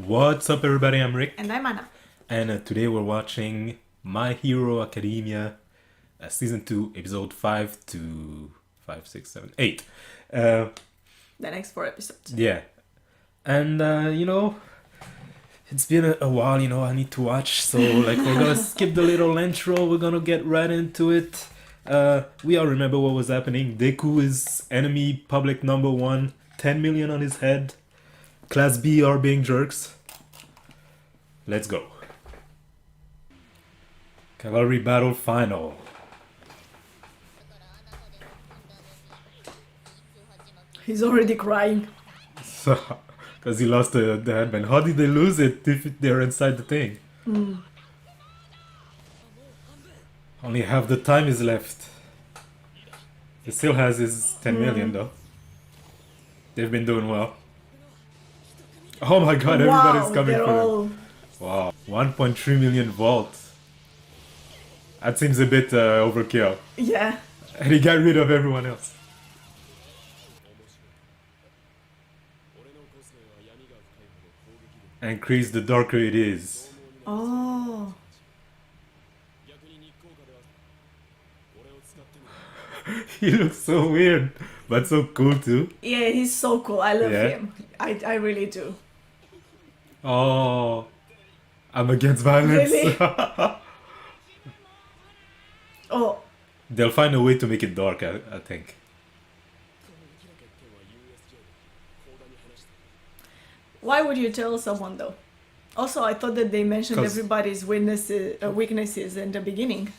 What's up, everybody? I'm Rick, And I'm Anna. and today we're watching My Hero Academia, Season 2, Episode 5 to 5, 6, 7, 8. The next 4 episodes. Yeah, and it's been a while, I need to watch, so we're gonna skip the little intro, we're gonna get right into it. We all remember what was happening. Deku is enemy public number 1, 10 million on his head. Class B are being jerks. Let's go. Cavalry battle final. He's already crying. Because he lost the headband. How did they lose it if they're inside the thing? Only half the time is left. He still has his 10 million though. They've been doing well. Oh my god, everybody's coming for him. Wow, 1.3 million vault. That seems a bit overkill. Yeah. And he got rid of everyone else. Increase the darker it is. Oh. He looks so weird, but so cool too. Yeah, he's so cool. I love him. I really do. Oh, I'm against violence. Really? Oh. They'll find a way to make it dark, I think. Why would you tell someone though? Also, I thought that they mentioned everybody's weaknesses in the beginning.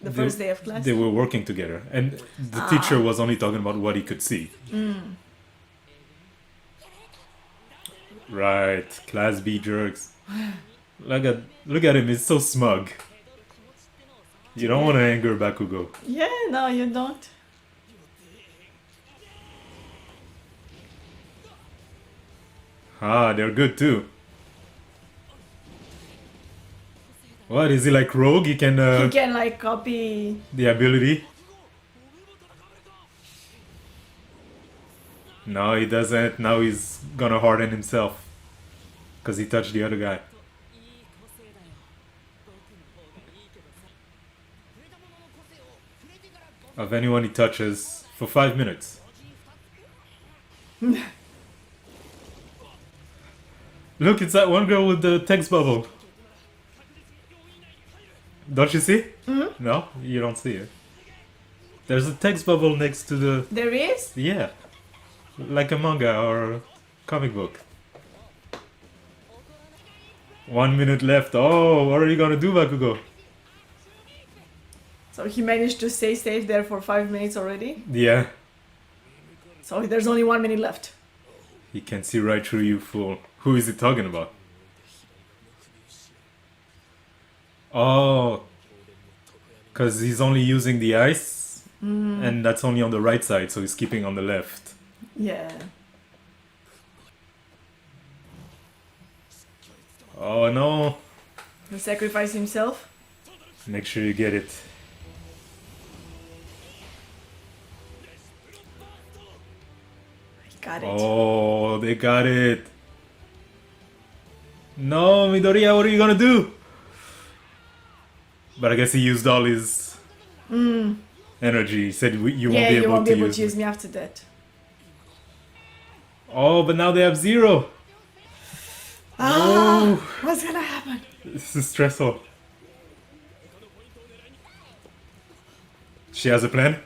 The first day of class. They were working together, and the teacher was only talking about what he could see. Right, Class B jerks. Look at him, he's so smug. You don't want to anger Bakugo. Yeah, no, you don't. Ah, they're good too. What, is he like Rogue? He can like copy the ability? No, he doesn't. Now he's gonna harden himself. Because he touched the other guy. Of anyone he touches for 5 minutes. Look, it's that one girl with the text bubble. Don't you see? Mm-hmm. No? You don't see it. There's a text bubble next to the... There is? Yeah. Like a manga or a comic book. 1 minute left. Oh, what are you gonna do, Bakugo? So he managed to stay safe there for 5 minutes already? Yeah. So there's only 1 minute left. He can see right through you, fool. Who is he talking about? Oh. Because he's only using the ice. And that's only on the right side, so he's keeping on the left. Yeah. Oh no. He sacrificed himself? Make sure you get it. He got it. Oh, they got it. No, Midoriya, what are you gonna do? But I guess he used all his energy. He said you won't be able to use me after that. Oh, but now they have 0. Oh, what's gonna happen? This is stressful. She has a plan?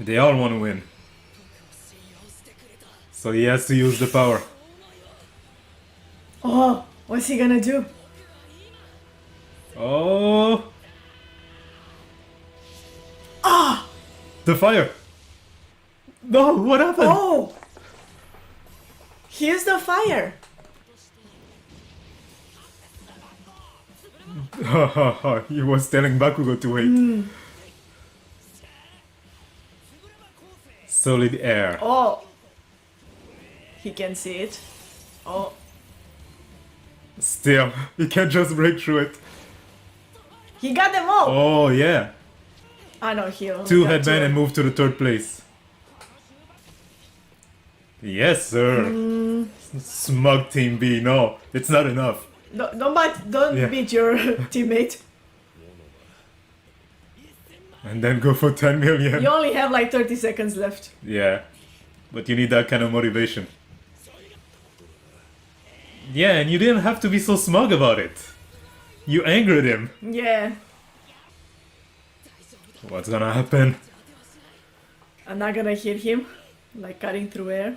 They all want to win. So he has to use the power. Oh, what's he gonna do? Oh! Ah! The fire! No, what happened? Oh! He used the fire! He was telling Bakugo to wait. Solid air. Oh! He can see it. Oh. Still, he can't just break through it. He got them all! Oh, yeah. I know, he only 2 got headband 2. and move to the 3rd place. Yes, sir. Smug Team B. No, it's not enough. Don't Yeah. beat your teammate. And then go for 10 million. You only have like 30 seconds left. Yeah, but you need that kind of motivation. Yeah, and you didn't have to be so smug about it. You angered him. Yeah. What's gonna happen? I'm not gonna hit him. Like cutting through air.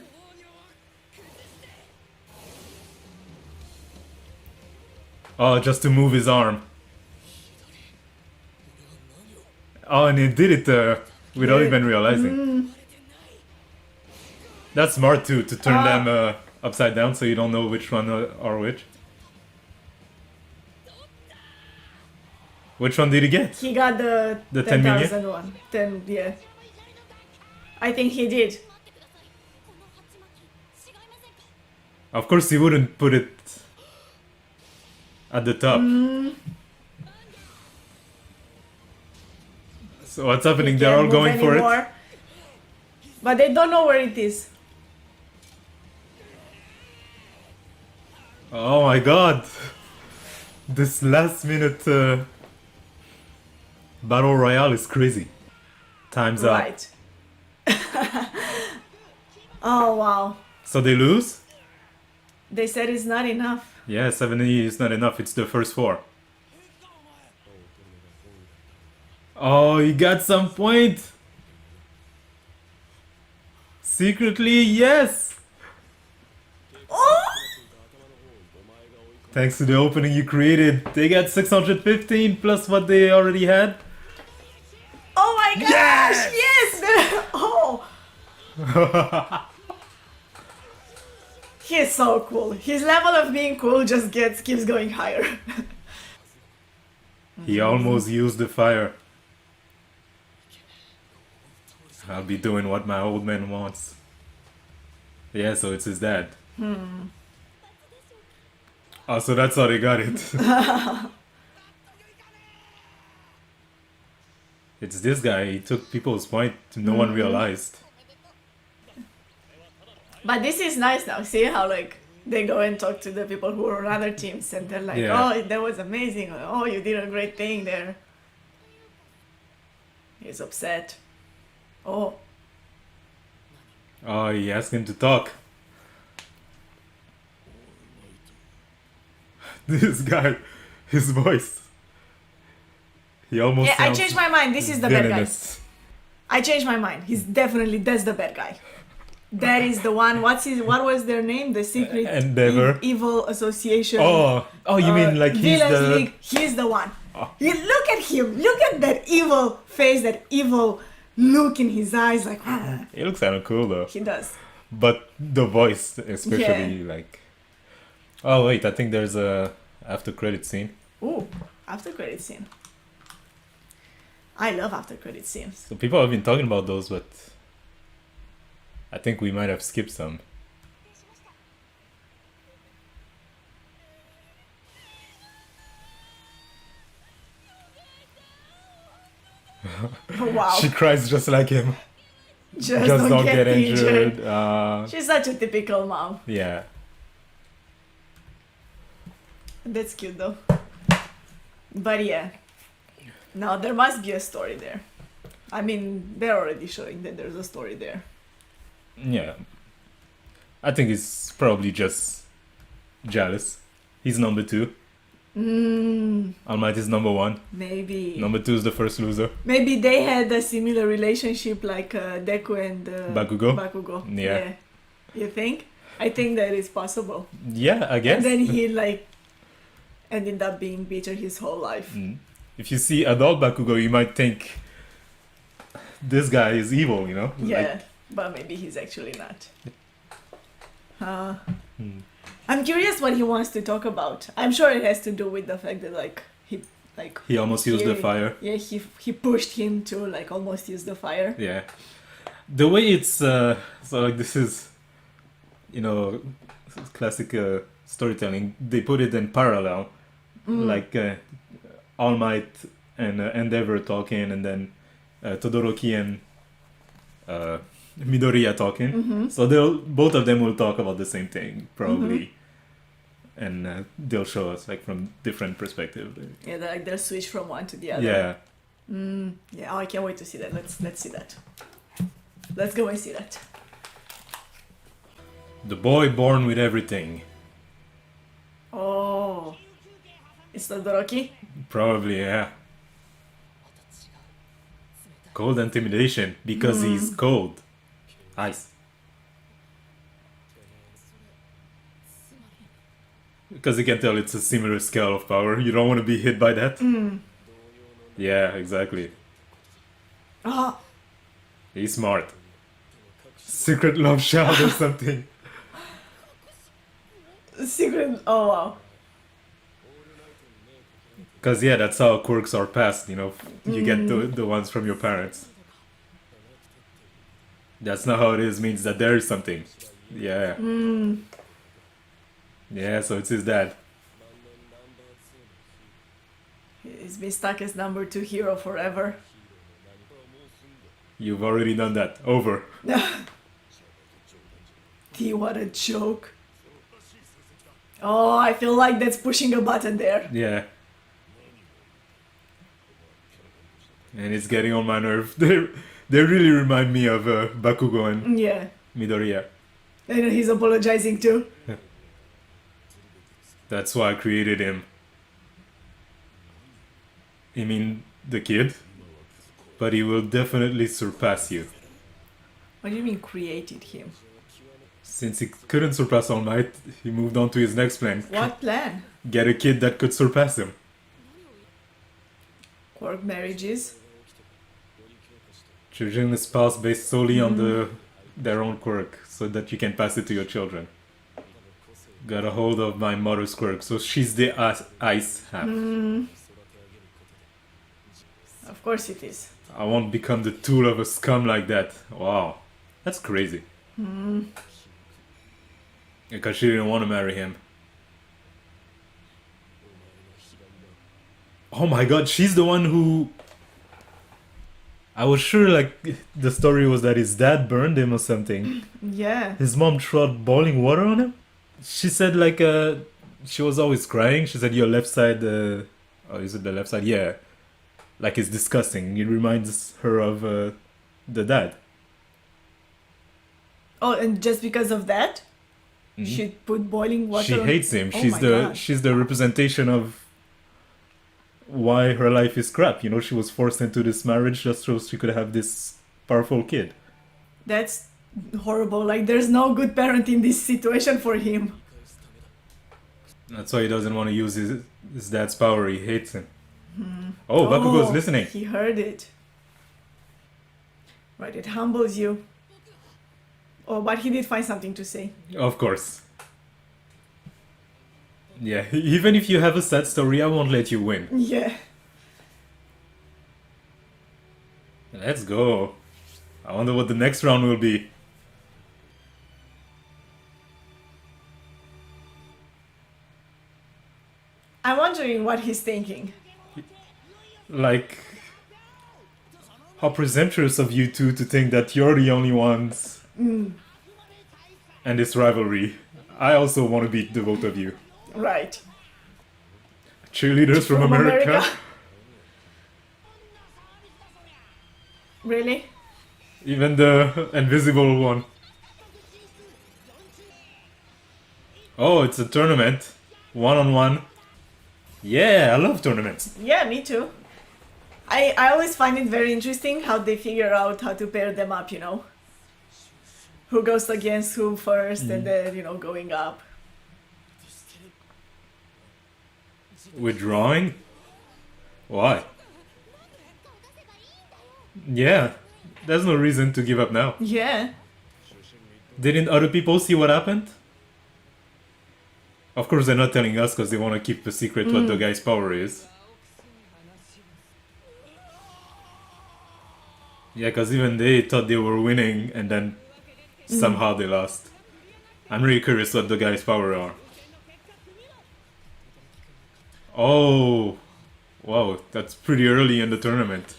Oh, just to move his arm. Oh, and he did it without Yeah. even realizing. That's smart too, to turn them upside down so you don't know which one are which. Which one did he get? He got the 10 million? 10,000 one. 10, yeah. I think he did. Of course, he wouldn't put it at the top. So what's happening? He They're can't all move going for it. anymore. But they don't know where it is. Oh my god! This last minute battle royale is crazy. Time's up. Right. Oh wow. So they lose? They said it's not enough. Yeah, 70 is not enough. It's the first 4. Oh, he got some point! Secretly, yes! Oh! Thanks to the opening you created, they got 615 plus what they already had. Oh my gosh! Yes! Yes! Oh! He's so cool. His level of being cool just keeps going higher. He almost used the fire. I'll be doing what my old man wants. Yeah, so it's his dad. Oh, so that's how they got it. It's this guy, he took people's point, no one realized. But this is nice now. See how like they go and talk to the people who are on other teams and they're like, Yeah. oh, that was amazing. Oh, you did a great thing there. He's upset. Oh, Oh, he asked him to talk. This guy, his voice. He almost yeah, I sounds changed my mind. This is the bad guy. villainous. I changed my mind. That's the bad guy. That is the one. What was their name? The secret Endeavor. evil association. Oh, you mean like he's Villains the... League. He's the one. Oh. Look at him. Look at that evil face. That evil look in his eyes. Like He looks kind of cool though. he does. But the voice, especially, like... Oh wait, I think there's a after credit scene. Ooh, after credit scene. I love after credit scenes. So people have been talking about those, but I think we might have skipped some. Wow. She cries just like him. Just Don't get injured. She's such a typical mom. Yeah. That's cute though. But yeah. No, there must be a story there. I mean, they're already showing that there's a story there. Yeah. I think he's probably just jealous. He's number 2. All Might is number 1. Maybe. Number 2 is the first loser. Maybe they had a similar relationship like Deku and Bakugo? Yeah. You think? I think that is possible. Yeah, I guess. And then he like ended up being bitter his whole life. If you see adult Bakugo, you might think this guy is evil, you know? Yeah, Like, but maybe he's actually not. I'm curious what he wants to talk about. I'm sure it has to do with the fact that he almost used the fire. Yeah, he pushed him to like almost use the fire. Yeah. The way it's so like this is, you know, classic storytelling. They put it in parallel, like All Might and Endeavor talking, and then Todoroki and Midoriya talking. So both of them will talk about the same thing probably, and they'll show us like from different perspective. Yeah, like they'll switch from one to the other. Yeah. Yeah, oh, I can't wait to see that. Let's see that. Let's go and see that. The boy born with everything. Oh, it's Todoroki. Probably, yeah. Cold intimidation because he's cold. Ice. Because you can tell it's a similar scale of power. You don't want to be hit by that. Yeah, exactly. Ah, He's smart. Secret love child or something. secret. Oh wow. Because yeah, that's how quirks are passed, you know. You get the ones from your parents. That's not how it is, means that there is something. Yeah. Yeah, so it's his dad. He's been stuck as number 2 hero forever. You've already done that. Over. Gee, what a joke. Oh, I feel like that's pushing a button there. Yeah. And it's getting on my nerve. They really remind me of Bakugo and Yeah. Midoriya. And he's apologizing too. That's why I created him. I mean, the kid. But he will definitely surpass you. What do you mean created him? Since he couldn't surpass All Might, he moved on to his next plan. What plan? Get a kid that could surpass him. Quirk marriages? Choosing a spouse based solely on their own quirk, so that you can pass it to your children. Got a hold of my mother's quirk, so she's the ice half. Of course it is. I won't become the tool of a scum like that. Wow. That's crazy. Because she didn't want to marry him. Oh my god, she's the one who... I was sure like the story was that his dad burned him or something. Yeah. His mom threw boiling water on him? She said like she was always crying. She said your left side oh, is it the left side? Yeah. Like it's disgusting. It reminds her of the dad. Oh, and just because of that? She put boiling water She on... hates him. Oh my God. She's the representation of why her life is crap. You know, she was forced into this marriage just so she could have this powerful kid. That's horrible. Like, there's no good parent in this situation for him. That's why he doesn't want to use his dad's power. He hates him. Oh, Bakugo's listening. He heard it. Right, it humbles you. Oh, but he did find something to say. Of course. Yeah, even if you have a sad story, I won't let you win. Yeah. Let's go. I wonder what the next round will be. I'm wondering what he's thinking. Like, how presumptuous of you two to think that you're the only ones. And this rivalry. I also want to beat the both of you. Right. Cheerleaders from America. Really? Even the invisible one. Oh, it's a tournament. One-on-one. Yeah, I love tournaments. Yeah, me too. I always find it very interesting how they figure out how to pair them up, you know? Who goes against who first and then, you know, going up. Withdrawing? Why? Yeah, there's no reason to give up now. Yeah. Didn't other people see what happened? Of course they're not telling us because they want to keep a secret what the guy's power is. Yeah, because even they thought they were winning and then somehow they lost. I'm really curious what the guy's power are. Oh, wow, that's pretty early in the tournament.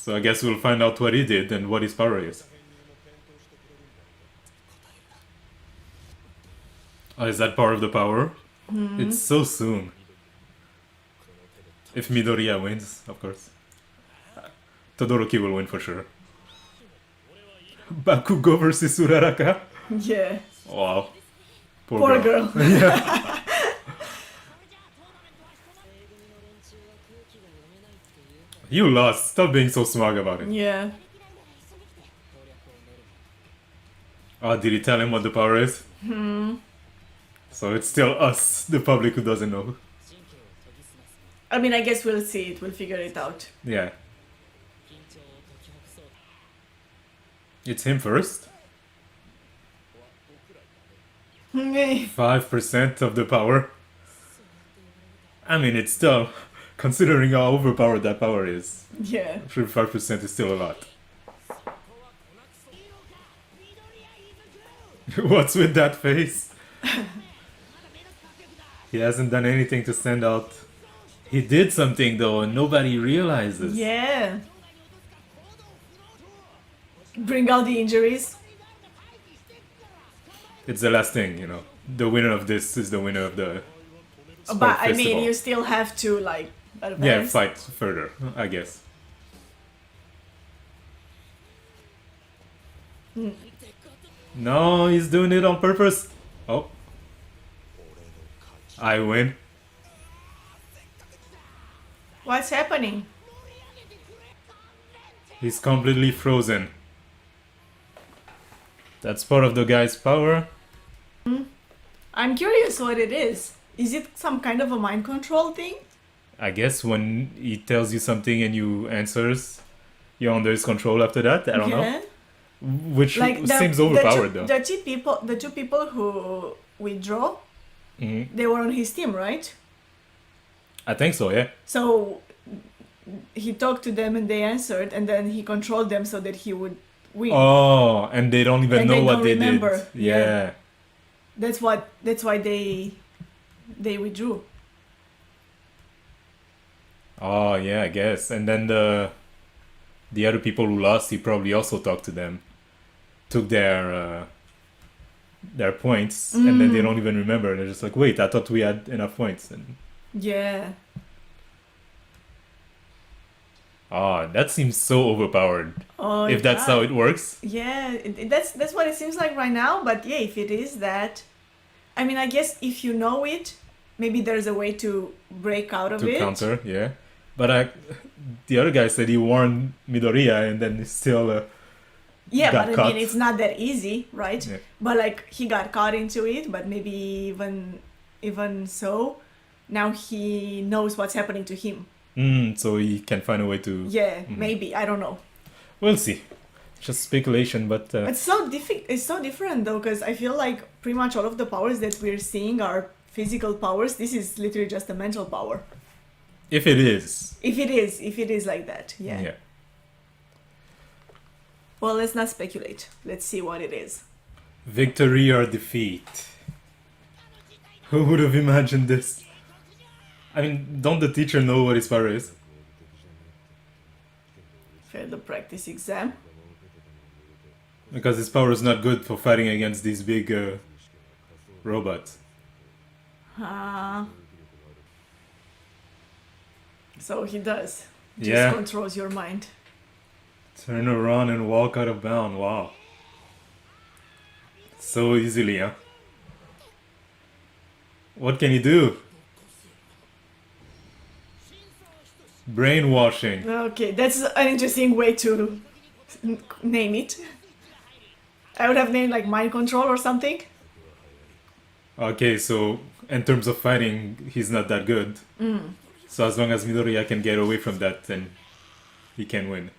So I guess we'll find out what he did and what his power is. Oh, is that part of the power? It's so soon. If Midoriya wins, of course. Todoroki will win for sure. Bakugo versus Uraraka? Yeah. Wow. Poor girl. You lost. Stop being so smug about it. Yeah. Oh, did he tell him what the power is? So it's still us, the public, who doesn't know. I mean, I guess we'll see it. We'll figure it out. Yeah. It's him first. 5% of the power. I mean, it's still, considering how overpowered that power is, Yeah. 5% is still a lot. What's with that face? He hasn't done anything to stand out. He did something though, and nobody realizes. Yeah. Bring out the injuries. It's the last thing, you know. The winner of this is the winner of the sport But I festival. mean, you still have to like advance. Yeah, fight further, I guess. No, he's doing it on purpose. Oh. I win. What's happening? He's completely frozen. That's part of the guy's power. I'm curious what it is. Is it some kind of a mind control thing? I guess when he tells you something and you answers, you're under his control after that. I don't know. Which seems overpowered though. The two people who withdraw, they were on his team, right? I think so, yeah. So he talked to them and they answered, and then he controlled them so that he would win. Oh, and they don't even And know they what don't they remember. did. Yeah. That's why they withdrew. Oh, yeah, I guess. And then the other people who lost, he probably also talked to them, took their points, and then they don't even remember. They're just like, wait, I thought we had enough points. And Yeah. oh, that seems so overpowered. Oh, If that's how it works. Yeah, that's what it seems like right now. But yeah, if it is that, I mean, I guess if you know it, maybe there's a way to break out of To it. counter, yeah. But the other guy said he warned Midoriya, and then he still Yeah, got but I caught. mean, it's not that easy, right? Yeah. But like he got caught into it, but maybe even so, now he knows what's happening to him. So he can find a way to. Yeah, maybe, I don't know. We'll see. Just speculation, but It's so It's so different though, because I feel like pretty much all of the powers that we're seeing are physical powers. This is literally just a mental power. if it is. If it is like that, yeah. Well, let's not speculate. Let's see what it is. Victory or defeat. Who would have imagined this? I mean, don't the teacher know what his power is? Fail the practice exam. Because his power is not good for fighting against these big robots. So he does. Just Yeah. controls your mind. Turn around and walk out of bounds. Wow. So easily, huh? What can he do? Brainwashing. Okay, that's an interesting way to name it. I would have named like mind control or something. Okay, so in terms of fighting, he's not that good. So as long as Midoriya can get away from that, then he can win.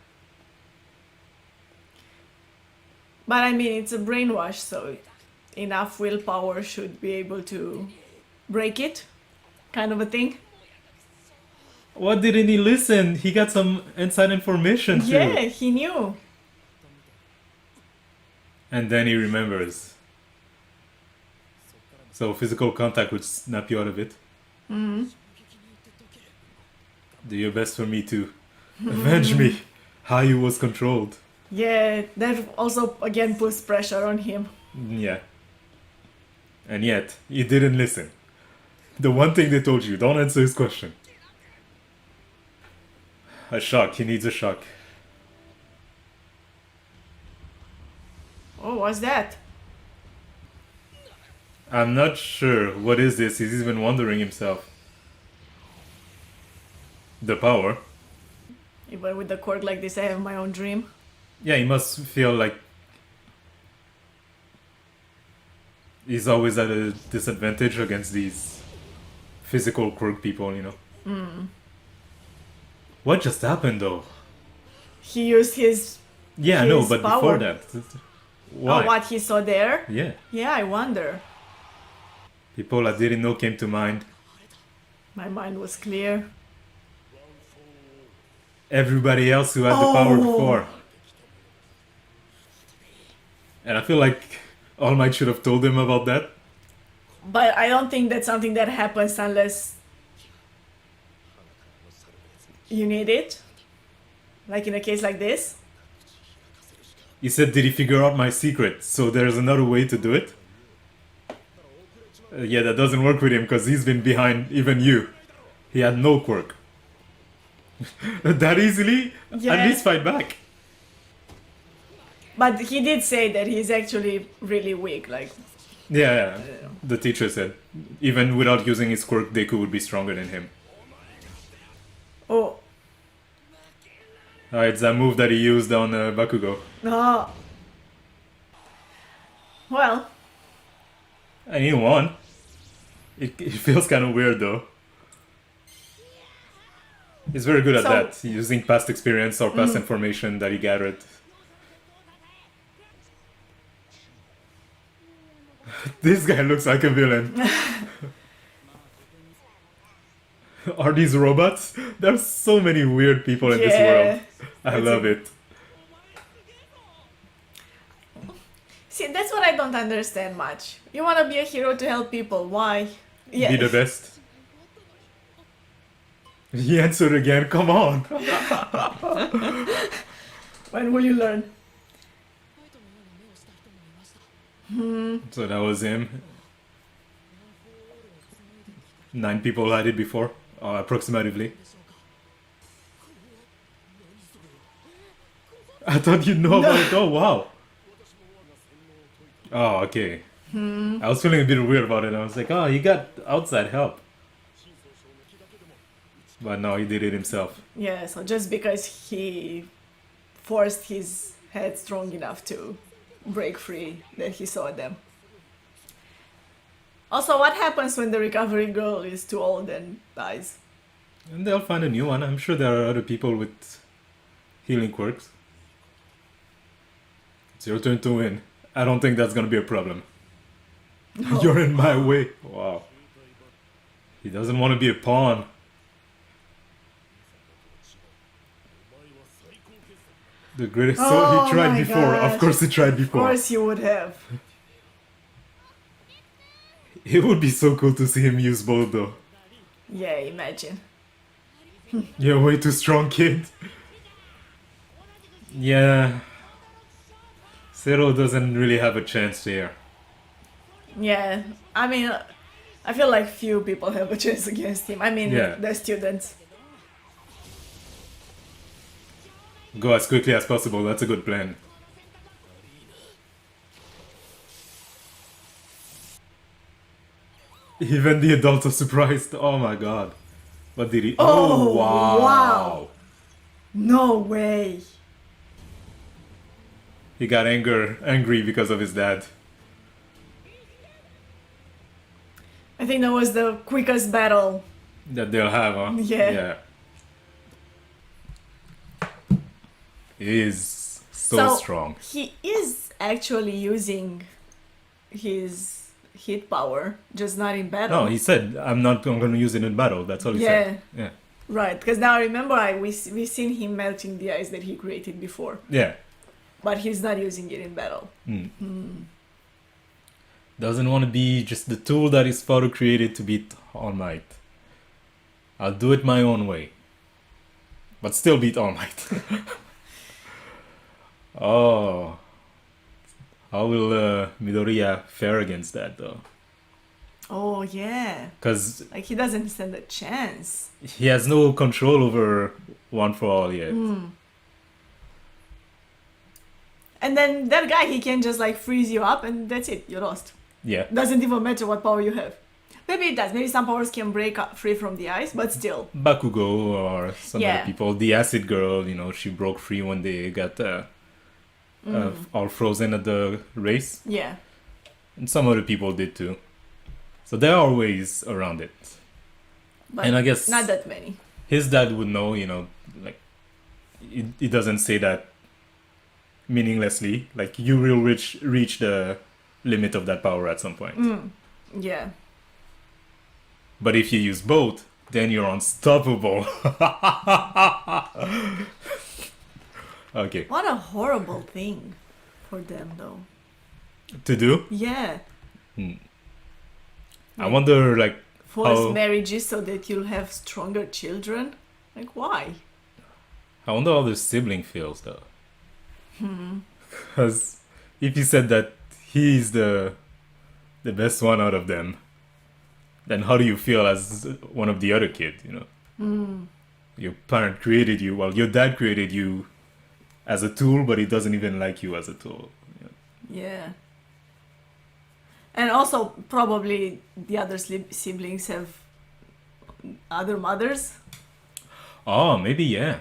But I mean, it's a brainwash, so enough willpower should be able to break it, kind of a thing. What didn't he listen? He got some inside information too. Yeah, he knew. And then he remembers. So physical contact would snap you out of it. Do your best for me to avenge me. how he was controlled. Yeah, that also again puts pressure on him. Yeah. And yet, he didn't listen. The one thing they told you, don't answer his question. A shock, he needs a shock. Oh, what's that? I'm not sure. What is this? He's even wondering himself. The power. Even with the quirk like this, I have my own dream. Yeah, he must feel like he's always at a disadvantage against these physical quirk people, you know. What just happened though? He used his Yeah, no, his but power. before that. Why? Oh, what he saw there? Yeah. Yeah, I wonder. People I didn't know came to mind. My mind was clear. Everybody else who had the power Oh. before. And I feel like All Might should have told him about that. But I don't think that's something that happens unless you need it. Like in a case like this. He said, did he figure out my secret? So there's another way to do it? Yeah, that doesn't work with him because he's been behind even you. He had no quirk. That easily? Yeah. At least fight back. But he did say that he's actually really weak. Like, Yeah, the teacher said. Even without using his quirk, Deku would be stronger than him. oh, It's that move that he used on Bakugo. no. Well, And he won. It feels kind of weird though. He's very good at So- that, using past experience or past information that he gathered. This guy looks like a villain. Are these robots? There's so many weird people in this world. I It's love a- it. See, that's what I don't understand much. You want to be a hero to help people. Why? Yeah. Be the best. He answered again, come on! When will you learn? So that was him. 9 people had it before, approximately. I thought you'd know about it. Oh, wow. Oh, okay. I was feeling a bit weird about it. I was like, oh, he got outside help. But no, he did it himself. Yeah, so just because he forced his head strong enough to break free, that he saw them. Also, what happens when the recovery girl is too old and dies? And they'll find a new one. I'm sure there are other people with healing quirks. It's your turn to win. I don't think that's gonna be a problem. You're in my way. Wow. He doesn't want to be a pawn. The greatest. So Oh he tried my before. gosh. Of course, he tried Of before. course you would have. It would be so cool to see him use both, though. Yeah, imagine. You're way too strong, kid. Yeah. Zero doesn't really have a chance here. Yeah, I mean, I feel like few people have a chance against him. I mean, Yeah. the students. Go as quickly as possible. That's a good plan. Even the adults are surprised. Oh my god. What did he? Oh, wow. wow. No way. He got angry because of his dad. I think that was the quickest battle. That they'll have, huh? Yeah. He is so strong. He is actually using his hit power, just not in battle. No, he said, I'm not going to use it in battle. That's all he said. Yeah. Right, because now I remember we've seen him melting the ice that he created before, Yeah. but he's not using it in battle. Doesn't want to be just the tool that his father created to beat All Might. I'll do it my own way. But still beat All Might. Oh, how will Midoriya fare against that though? Oh yeah. Because Like he doesn't stand a chance. he has no control over One for All yet. And then that guy, he can just like freeze you up and that's it, you lost. Yeah. Doesn't even matter what power you have. Maybe it does. Maybe some powers can break free from the ice, but still. Bakugo or some Yeah. other people. The Acid Girl, you know, she broke free when they got all frozen at the race. Yeah. And some other people did too. So there are ways around it. But And I guess not that many. his dad would know, you know, like, it doesn't say that meaninglessly. Like, you will reach the limit of that power at some point. Yeah. But if you use both, then you're unstoppable. Okay. What a horrible thing for them, though. To do? Yeah. I wonder, like, Force how... marriages so that you'll have stronger children? Like, why? I wonder how the sibling feels, though. Because if you said that he's the best one out of them, then how do you feel as one of the other kids, you know? Your parent created you, well, your dad created you as a tool, but he doesn't even like you as a tool. Yeah. And also, probably the other siblings have other mothers. Oh, maybe, yeah.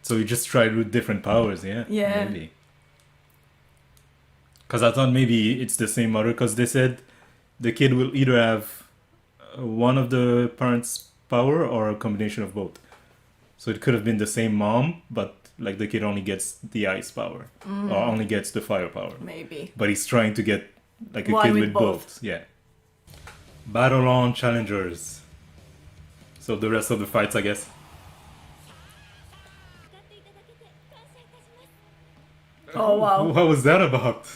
So you just tried with different powers, yeah? Yeah. Maybe. Because I thought maybe it's the same mother, because they said the kid will either have one of the parents' power or a combination of both. So it could have been the same mom, but like the kid only gets the ice power or only gets the fire power. Maybe. But he's trying to get like a One kid with with both. both. Yeah. Battle on challengers. So the rest of the fights, I guess. Oh, wow. What was that about?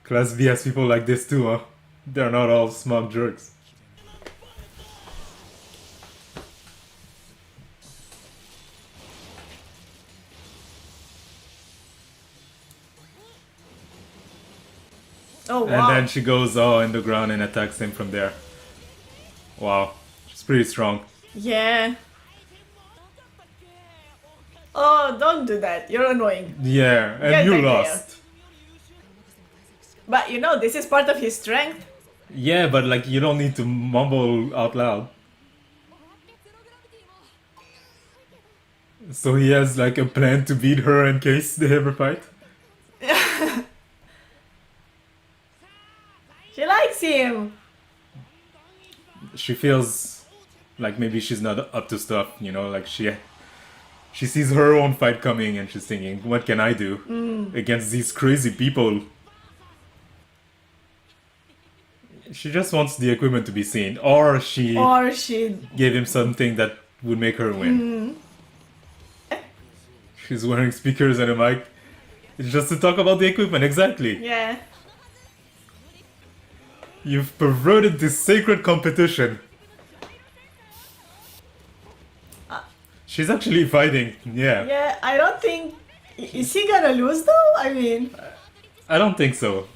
Class B has people like this too, huh? They're not all smug jerks. Oh, wow. And then she goes all in the ground and attacks him from there. Wow. She's pretty strong. Yeah. Oh, don't do that. You're annoying. Yeah, and Get you back there. lost. But you know, this is part of his strength. Yeah, but like you don't need to mumble out loud. So he has like a plan to beat her in case they ever fight? She likes him. She feels like maybe she's not up to stuff, you know, like she sees her own fight coming and she's thinking, what can I do against these crazy people? She just wants the equipment to be seen, or she gave him something that would make her win. She's wearing speakers and a mic. It's just to talk about the equipment, exactly. Yeah. You've perverted this sacred competition. She's actually fighting, yeah. Yeah, I don't think... Is he gonna lose though? I mean... I don't think so.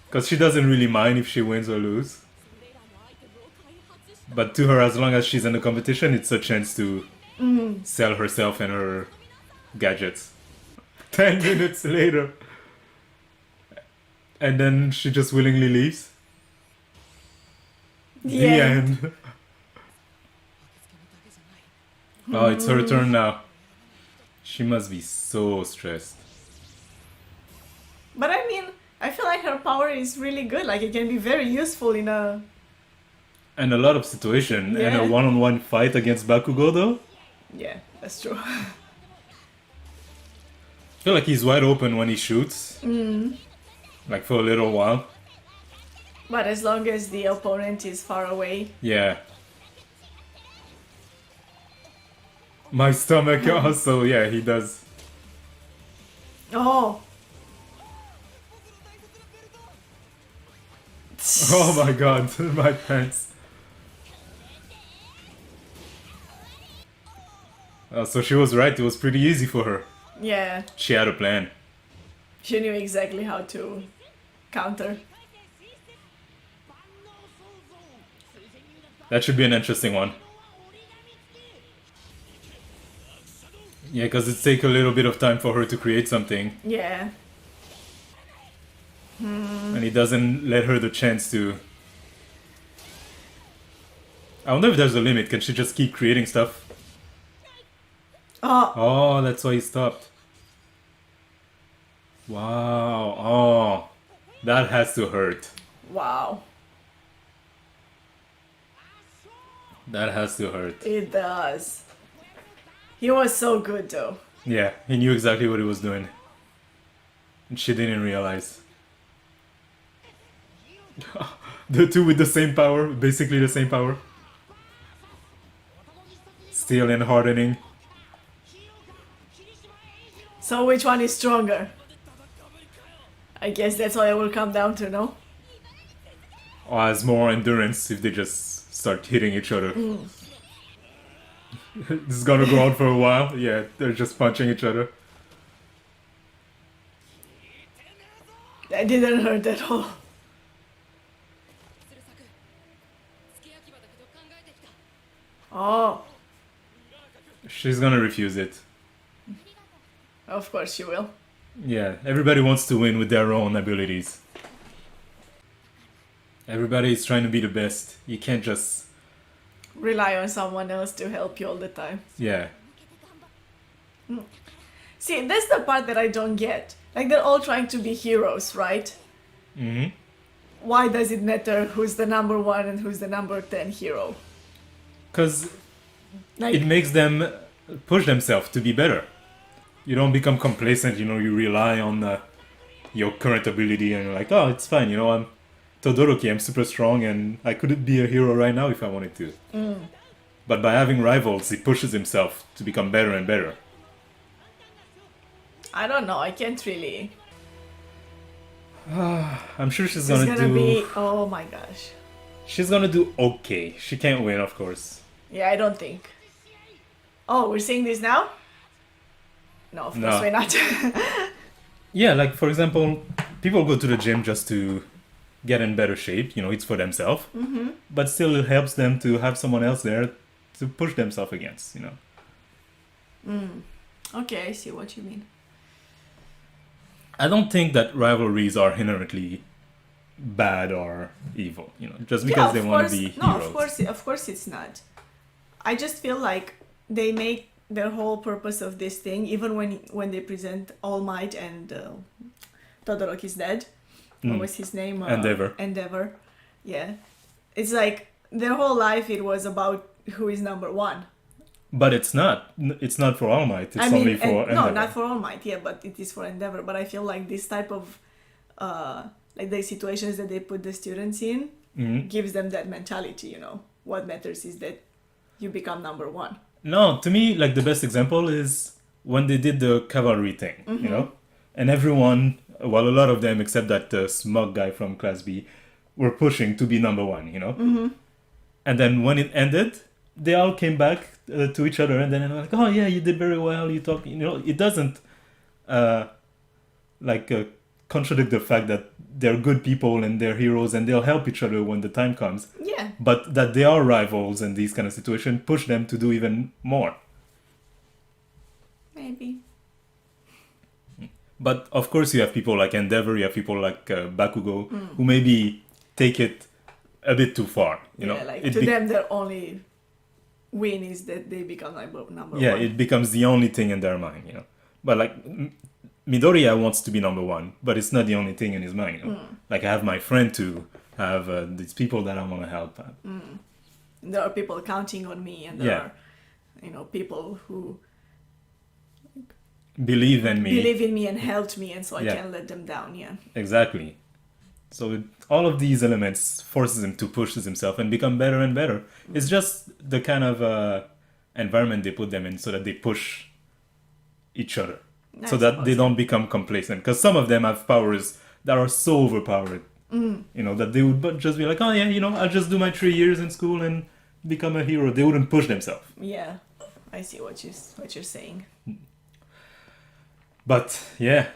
Because she doesn't really mind if she wins or lose. But to her, as long as she's in the competition, it's a chance to sell herself and her gadgets. 10 minutes later. And then she just willingly leaves. The Yeah. end. Oh, it's her turn now. She must be so stressed. But I mean, I feel like her power is really good. Like, it can be very useful in a... And a lot of situation. And Yeah. a one-on-one fight against Bakugo though. Yeah, that's true. I feel like he's wide open when he shoots. Like for a little while. But as long as the opponent is far away... Yeah. My stomach also, yeah, he does. Oh! Oh my god, my pants. So she was right, it was pretty easy for her. Yeah, She had a plan. she knew exactly how to counter. That should be an interesting one. Yeah, because it takes a little bit of time for her to create something, Yeah. and it doesn't let her the chance to. I wonder if there's a limit. Can she just keep creating stuff? Oh, Oh, that's why he stopped. Wow. Oh, that has to hurt. wow. That has to hurt. It does. He was so good though. Yeah, he knew exactly what he was doing. And she didn't realize. The two with the same power, basically the same power. Steel and hardening. So which one is stronger? I guess that's what it will come down to, no? Or has more endurance if they just start hitting each other. This is gonna go on for a while. Yeah, they're just punching each other. That didn't hurt at all. Oh, She's gonna refuse it. of course she will. Yeah, everybody wants to win with their own abilities. Everybody is trying to be the best. You can't just... Rely on someone else to help you all the time. Yeah. See, that's the part that I don't get. Like, they're all trying to be heroes, right? Mm-hmm. Why does it matter who's the number 1 and who's the number 10 hero? Because Like, it makes them push themselves to be better. You don't become complacent, you know, you rely on your current ability and you're like, oh, it's fine, you know, I'm Todoroki, I'm super strong and I could be a hero right now if I wanted to. But by having rivals, he pushes himself to become better and better. I don't know, I can't really. I'm sure she's It's gonna gonna do... be. Oh my gosh. She's gonna do okay. She can't win, of course. Yeah, I don't think. Oh, we're seeing this now? No, of course No. we're not. Yeah, like for example, people go to the gym just to get in better shape, you know, it's for themselves. Mm-hmm. But still it helps them to have someone else there to push themselves against, you know. Okay, I see what you mean. I don't think that rivalries are inherently bad or evil, you know, just because they want to be No, heroes. of course it's not. I just feel like they make their whole purpose of this thing, even when they present All Might and Todoroki's dead. What was his name? Endeavor. Endeavor. Yeah. It's like their whole life it was about who is number 1. But it's not. It's not for All Might. It's only for no, Endeavor. not for All Might, yeah, but it is for Endeavor. But I feel like this type of like the situations that they put the students in gives them that mentality, you know. What matters is that you become number 1. No, to me, like the best example is when they did the cavalry thing, you know? And everyone, well, a lot of them, except that smug guy from Class B, were pushing to be number 1, you know? And then when it ended, they all came back to each other and then they were like, oh yeah, you did very well, you talk, you know, it doesn't contradict the fact that they're good people and they're heroes and they'll help each other when the time comes. Yeah. But that they are rivals in these kind of situations push them to do even more. Maybe. But of course you have people like Endeavor, you have people like Bakugo, who maybe take it a bit too far. You know, like it to them their only win is that they become number 1. yeah, it becomes the only thing in their mind, you know. But like Midoriya wants to be number 1, but it's not the only thing in his mind. You know? Like I have my friend to have these people that I want to help. There are people counting on me, and there are, you know, people who believe in me and helped me, and so I can't let them down. Yeah. Exactly. So all of these elements forces him to push himself and become better and better. It's just the kind of environment they put them in so that they push each other. So that they don't become complacent. Because some of them have powers that are so overpowered, you know, that they would just be like, oh yeah, you know, I'll just do my 3 years in school and become a hero. They wouldn't push themselves. Yeah, I see what you're saying. But yeah,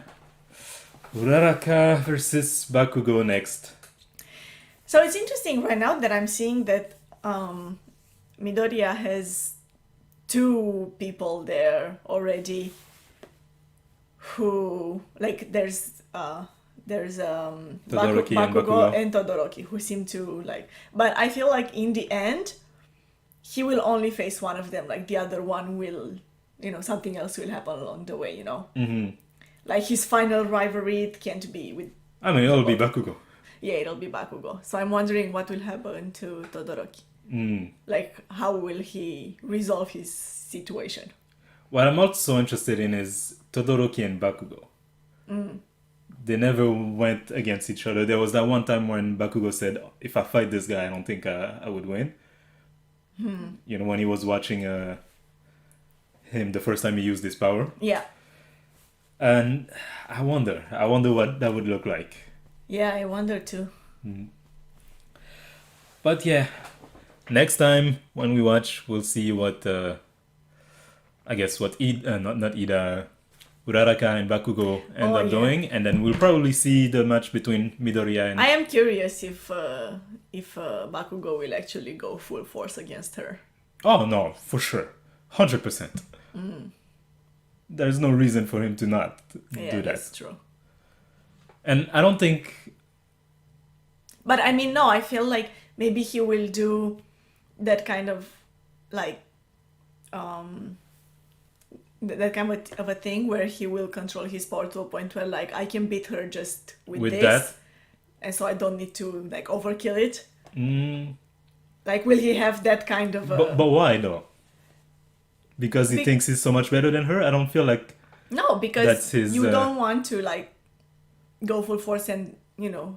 Uraraka versus Bakugo next. So it's interesting right now that I'm seeing that Midoriya has two people there already who like there's Todoroki and Bakugo Bakugo. and Todoroki who seem to like, but I feel like in the end he will only face one of them, like the other one will, something else will happen along the way, like his final rivalry it can't be with I mean, it'll be Bakugo. yeah, it'll be Bakugo. So I'm wondering what will happen to Todoroki. Like, how will he resolve his situation? What I'm also interested in is Todoroki and Bakugo. They never went against each other. There was that one time when Bakugo said, if I fight this guy, I don't think I would win. When he was watching him the first time he used his power. Yeah. And I wonder what that would look like. Yeah, I wonder too. But yeah, next time when we watch, we'll see what I guess what not Ida, Uraraka and Bakugo end up doing, and then we'll probably see the match between Midoriya and. I am curious if Bakugo will actually go full force against her. Oh no, for sure, 100%. There's no reason for him to not do that. That's true. And I don't think. But I mean, no, I feel like maybe he will do that kind of like that kind of a thing where he will control his power to a point where like I can beat her just with this, that, and so I don't need to like overkill it. Like, will he have that kind of? But why though? Because he thinks he's so much better than her. I don't feel like. No, because that's his, you don't want to like go full force and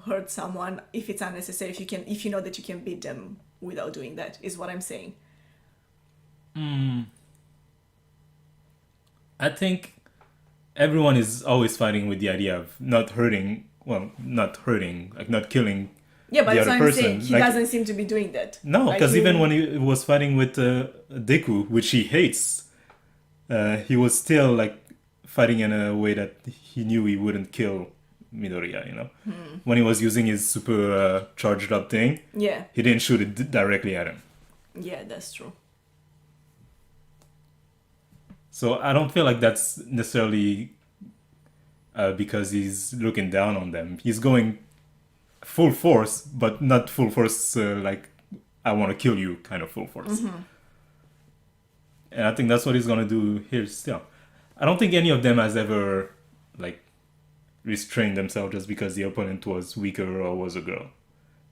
hurt someone if it's unnecessary. If you know that you can beat them without doing that, is what I'm saying. I think everyone is always fighting with the idea of not killing Yeah, but the that's other what I'm person. saying. He Like, doesn't seem to be doing that. no, Like, because even when he was fighting with Deku, which he hates, he was still like fighting in a way that he knew he wouldn't kill Midoriya, When he was using his super charged up thing, yeah, he didn't shoot it directly at him. yeah, that's true. So I don't feel like that's necessarily because he's looking down on them. He's going full force, but not full force like I want to kill you kind of full force. And I think that's what he's gonna do here still. I don't think any of them has ever like restrained themselves just because the opponent was weaker or was a girl.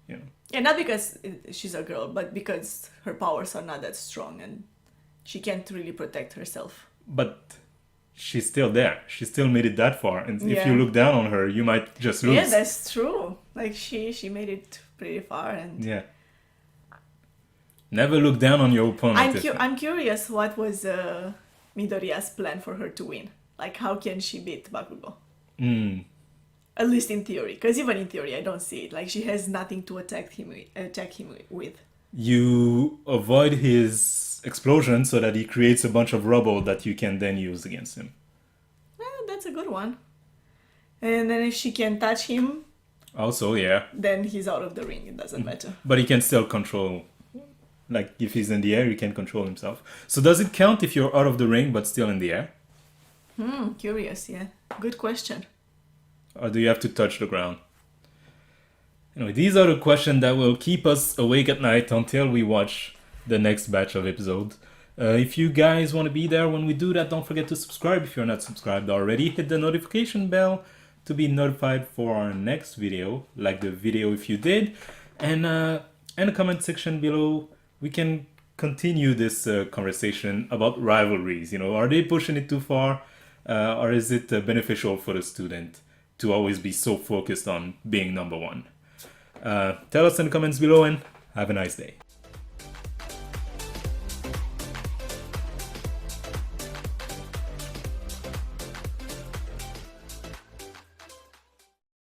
Yeah, not because she's a girl, but because her powers are not that strong and she can't really protect herself. But she's still there. She still made it that far. And if Yeah. you look down on her, you might just lose. Yeah, that's true. Like she made it pretty far, and Yeah. Never look down on your opponent. I'm curious what was Midoriya's plan for her to win. Like, how can she beat Bakugo? At least in theory, because even in theory, I don't see it. Like, she has nothing to attack him with. You avoid his explosion so that he creates a bunch of rubble that you can then use against him. That's a good one. And then if she can touch him, Also, yeah. then he's out of the ring. It doesn't matter. But he can still control. Like, if he's in the air, he can control himself. So does it count if you're out of the ring but still in the air? Curious, yeah. Good question. Or do you have to touch the ground? Anyway, these are the questions that will keep us awake at night until we watch the next batch of episodes. If you guys want to be there when we do that, don't forget to subscribe if you're not subscribed already. Hit the notification bell to be notified for our next video, like the video if you did. And in the comment section below, we can continue this conversation about rivalries. Are they pushing it too far? Or is it beneficial for the student to always be so focused on being number one? Tell us in the comments below and have a nice day.